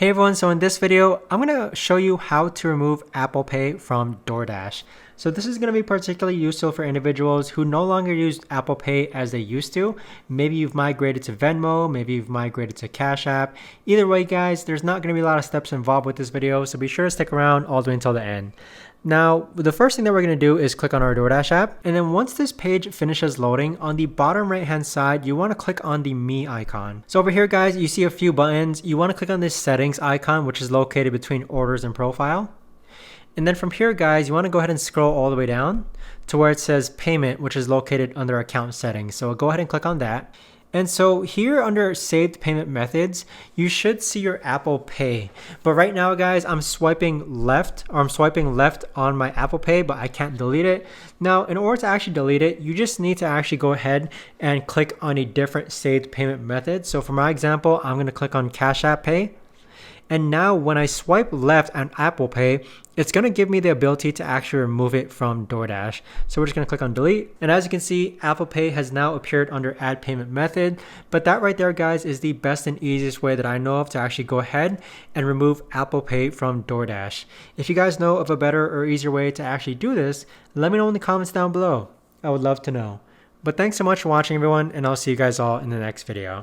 Hey everyone, so in this video, I'm going to show you how to remove Apple Pay from Doordash. So this is going to be particularly useful for individuals who no longer use Apple Pay as they used to. Maybe you've migrated to Venmo, maybe you've migrated to Cash App. Either way guys, there's not going to be a lot of steps involved with this video, so be sure to stick around all the way until the end. Now, the first thing that we're going to do is click on our Doordash app. And then once this page finishes loading, on the bottom right hand side, you want to click on the Me icon. So over here, guys, you see a few buttons. You want to click on this settings icon, which is located between orders and profile. And then from here, guys, you want to go ahead and scroll all the way down to where it says payment, which is located under account settings. So go ahead and click on that. And so here under saved payment methods, you should see your Apple Pay. But right now, guys, I'm swiping left on my Apple Pay, but I can't delete it. Now, in order to actually delete it, you just need to actually go ahead and click on a different saved payment method. So for my example, I'm going to click on Cash App Pay. And now when I swipe left on Apple Pay, it's going to give me the ability to actually remove it from Doordash. So we're just going to click on delete. And as you can see, Apple Pay has now appeared under add payment method. But that right there, guys, is the best and easiest way that I know of to actually go ahead and remove Apple Pay from Doordash. If you guys know of a better or easier way to actually do this, let me know in the comments down below. I would love to know. But thanks so much for watching, everyone, and I'll see you guys all in the next video.